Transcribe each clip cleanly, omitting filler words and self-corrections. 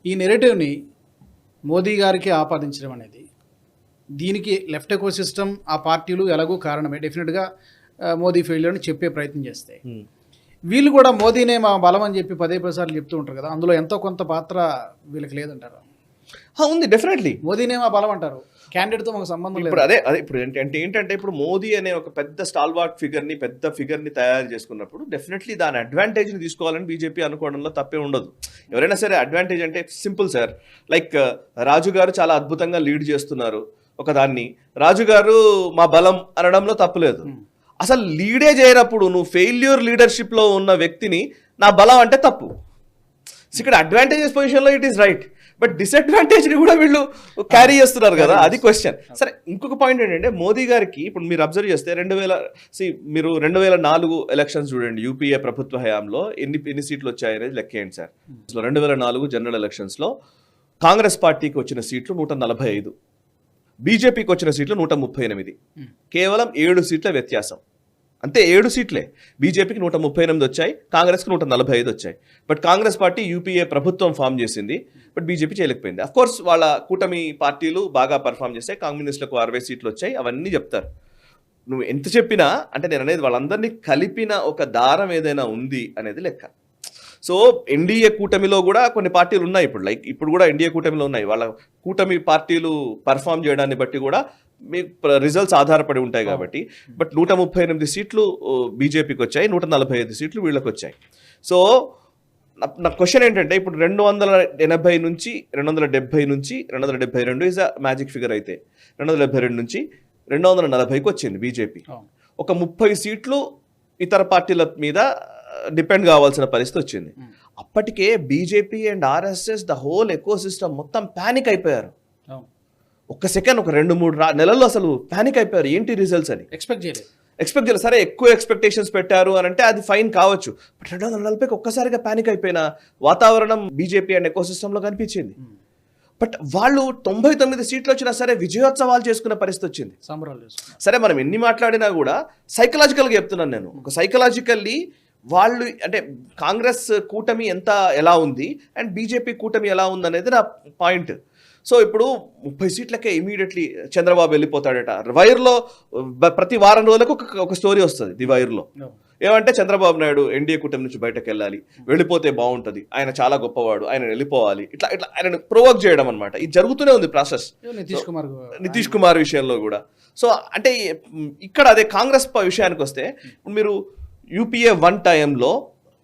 ఈ నెరేటివ్ని మోదీ గారికి ఆపాదించడం అనేది, దీనికి లెఫ్ట్ ఎకో సిస్టమ్ ఆ పార్టీలు ఎలాగో కారణమే. డెఫినెట్గా మోదీ ఫెయిల్యూర్ అని చెప్పే ప్రయత్నం చేస్తాయి. వీళ్ళు కూడా మోదీనే మా బలం అని చెప్పి పదే సార్లు చెప్తూ ఉంటారు కదా, అందులో ఎంతో కొంత పాత్ర వీళ్ళకి లేదంటారు. ఉంది, డెఫినెట్లీ మోదీనే మా బలం అంటారు, క్యాండిడేట్తో మాకు సంబంధం లేదు. ఇప్పుడు అదే ఇప్పుడు ఏంటంటే ఇప్పుడు మోదీ అనే ఒక పెద్ద స్టాల్వార్ట్ ఫిగర్ని, పెద్ద ఫిగర్ని తయారు చేసుకున్నప్పుడు డెఫినెట్లీ దాని అడ్వాంటేజ్ని తీసుకోవాలని బీజేపీ అనుకోవడంలో తప్పే ఉండదు. ఎవరైనా సరే అడ్వాంటేజ్ అంటే సింపుల్ సార్, లైక్ రాజు గారు చాలా అద్భుతంగా లీడ్ చేస్తున్నారు ఒకదాన్ని, రాజుగారు మా బలం అనడంలో తప్పులేదు. అసలు లీడే చేయనప్పుడు నువ్వు ఫెయిల్యూర్ లీడర్షిప్లో ఉన్న వ్యక్తిని నా బలం అంటే తప్పు. ఇక్కడ అడ్వాంటేజెస్ పొజిషన్లో ఇట్ ఈస్ రైట్, బట్ డిసడ్వాంటేజ్ని కూడా వీళ్ళు క్యారీ చేస్తున్నారు కదా, అది క్వశ్చన్. సరే, ఇంకొక పాయింట్ ఏంటంటే మోదీ గారికి ఇప్పుడు మీరు అబ్జర్వ్ చేస్తే 2004 ఎలక్షన్స్ చూడండి, యూపీఏ ప్రభుత్వ హయాంలో ఎన్ని సీట్లు వచ్చాయి అనేది లెక్కేయండి సార్. 2004 జనరల్ ఎలక్షన్స్లో కాంగ్రెస్ పార్టీకి వచ్చిన సీట్లు 145, బీజేపీకి వచ్చిన సీట్లు 138, కేవలం 7 సీట్ల వ్యత్యాసం. అంతే, 7 సీట్లే. బీజేపీకి 138 వచ్చాయి, కాంగ్రెస్కి 145 వచ్చాయి. బట్ కాంగ్రెస్ పార్టీ యూపీఏ ప్రభుత్వం ఫామ్ చేసింది, బట్ బీజేపీ చేయలేకపోయింది. అఫ్కోర్స్ వాళ్ళ కూటమి పార్టీలు బాగా పర్ఫామ్ చేస్తాయి, కమ్యూనిస్టులకు 60 సీట్లు వచ్చాయి, అవన్నీ చెప్తారు. నువ్వు ఎంత చెప్పినా అంటే నేను అనేది వాళ్ళందరినీ కలిపిన ఒక దారం ఏదైనా ఉంది అనేది లెక్క. సో ఎన్డీఏ కూటమిలో కూడా కొన్ని పార్టీలు ఉన్నాయి ఇప్పుడు, లైక్ ఇప్పుడు కూడా ఎన్డీఏ కూటమిలో ఉన్నాయి. వాళ్ళ కూటమి పార్టీలు పర్ఫామ్ చేయడాన్ని బట్టి కూడా మీ రిజల్ట్స్ ఆధారపడి ఉంటాయి కాబట్టి. బట్ 138 సీట్లు బీజేపీకి వచ్చాయి, 145 సీట్లు వీళ్ళకి వచ్చాయి. సో నా క్వశ్చన్ ఏంటంటే ఇప్పుడు 280 నుంచి 270 నుంచి 272 ఈజ్ అ మ్యాజిక్ ఫిగర్ అయితే 272 నుంచి 240కి వచ్చింది బీజేపీ. ఒక 30 సీట్లు ఇతర పార్టీల మీద డిపెండ్ కావాల్సిన పరిస్థితి వచ్చింది. అప్పటికే BJP and RSS the whole eco system మొత్తం ప్యానిక్ అయిపోయారు. ఒక్క సెకండ్, ఒక 2-3 నెలల్లో అసలు ప్యానిక్ అయిపోయారు, ఏంటి రిజల్ట్స్ అని ఎక్స్పెక్ట్ చేయలేదు. సరే, ఎక్కువ ఎక్స్పెక్టేషన్స్ పెట్టారు అని అంటే అది ఫైన్ కావచ్చు, బట్ 240కి ఒక్కసారిగా ప్యానిక్ అయిపోయిన వాతావరణం బీజేపీ అండ్ ఎకో సిస్టంలో కనిపించింది. బట్ వాళ్ళు 99 సీట్లు వచ్చినా సరే విజయోత్సవాలు చేసుకునే పరిస్థితి వచ్చింది. సరే, మనం ఎన్ని మాట్లాడినా కూడా సైకలాజికల్గా చెప్తున్నాను నేను, ఒక సైకలాజికల్లీ వాళ్ళు అంటే కాంగ్రెస్ కూటమి ఎలా ఉంది అండ్ బీజేపీ కూటమి ఎలా ఉంది అనేది నా పాయింట్. సో ఇప్పుడు 30 సీట్లకే ఇమీడియట్లీ చంద్రబాబు వెళ్ళిపోతాడట. వైర్లో ప్రతి వారం రోజులకు ఒక స్టోరీ వస్తుంది ది వైర్లో. ఏమంటే చంద్రబాబు నాయుడు ఎన్డీఏ కూటమి నుంచి బయటకు వెళ్ళాలి, వెళ్ళిపోతే బాగుంటుంది, ఆయన చాలా గొప్పవాడు, ఆయన వెళ్ళిపోవాలి, ఇట్లా ఆయన ప్రొవోక్ చేయడం అనమాట. ఇది జరుగుతూనే ఉంది ప్రాసెస్ నితీష్ కుమార్ విషయంలో కూడా. సో అంటే ఇక్కడ అదే కాంగ్రెస్ విషయానికి వస్తే మీరు యూపీఏ 1 టైంలో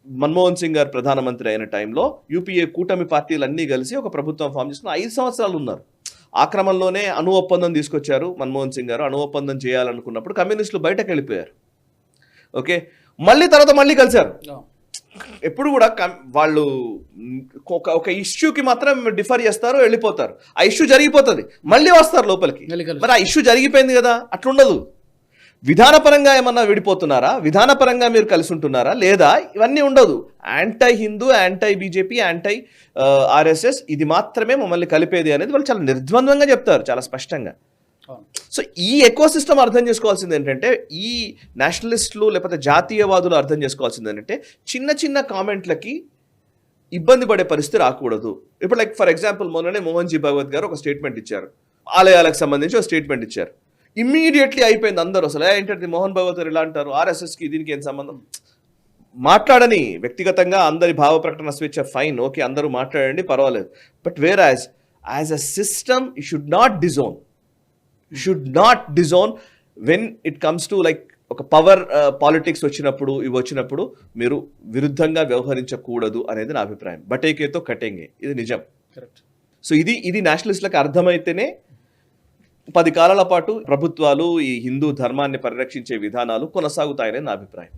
మన్మోహన్ సింగ్ గారు ప్రధానమంత్రి అయిన టైంలో యూపీఏ కూటమి పార్టీలు అన్నీ కలిసి ఒక ప్రభుత్వం ఫామ్ చేసుకుని 5 సంవత్సరాలు ఉన్నారు. ఆ క్రమంలోనే అణు ఒప్పందం తీసుకొచ్చారు మన్మోహన్ సింగ్ గారు. అణు ఒప్పందం చేయాలనుకున్నప్పుడు కమ్యూనిస్టులు బయటకు వెళ్ళిపోయారు. ఓకే, మళ్ళీ తర్వాత మళ్ళీ కలిశారు. ఎప్పుడు కూడా వాళ్ళు ఒక ఇష్యూకి మాత్రం డిఫర్ చేస్తారు, వెళ్ళిపోతారు. ఆ ఇష్యూ జరిగిపోతుంది, మళ్ళీ వస్తారు లోపలికి. మరి ఆ ఇష్యూ జరిగిపోయింది కదా, అట్లుండదు. విధానపరంగా ఏమన్నా విడిపోతున్నారా, విధానపరంగా మీరు కలిసి ఉంటున్నారా లేదా, ఇవన్నీ ఉండదు. Anti Hindu, anti BJP, anti RSS, ఇది మాత్రమే మమ్మల్ని కలిపేది అనేది వాళ్ళు చాలా నిర్ద్వంద్వంగా చెప్తారు, చాలా స్పష్టంగా. సో ఈ ఎకో సిస్టమ్ అర్థం చేసుకోవాల్సింది ఏంటంటే, ఈ నేషనలిస్టులు లేకపోతే జాతీయవాదులు అర్థం చేసుకోవాల్సింది ఏంటంటే, చిన్న చిన్న కామెంట్లకి ఇబ్బంది పడే పరిస్థితి రాకూడదు. ఇప్పుడు లైక్ ఫర్ ఎగ్జాంపుల్ మొన్ననే మోహన్ జీ భాగవత్ గారు ఒక స్టేట్మెంట్ ఇచ్చారు, ఆలయాలకు సంబంధించి ఒక స్టేట్మెంట్ ఇచ్చారు. ఇమ్మీడియట్లీ అయిపోయింది, అందరూ అసలు ఏంటంటే మోహన్ భాగవత్ గారు ఇలా అంటారు, ఆర్ఎస్ఎస్కి దీనికి ఏం సంబంధం. మాట్లాడని వ్యక్తిగతంగా అందరి భావ ప్రకటన స్వేచ్ఛ, ఫైన్, ఓకే, అందరూ మాట్లాడండి, పర్వాలేదు. But where as a system you should not disown when it comes to like ఒక పవర్ పాలిటిక్స్ వచ్చినప్పుడు, ఇవి వచ్చినప్పుడు మీరు విరుద్ధంగా వ్యవహరించకూడదు అనేది నా అభిప్రాయం. బటేకేతో కటేంగే, ఇది నిజం. సో ఇది నేషనలిస్టులకు అర్థమైతేనే 10 కాలాల పాటు ప్రభుత్వాలు ఈ హిందూ ధర్మాన్ని పరిరక్షించే విధానాలు కొనసాగుతాయని నా అభిప్రాయం.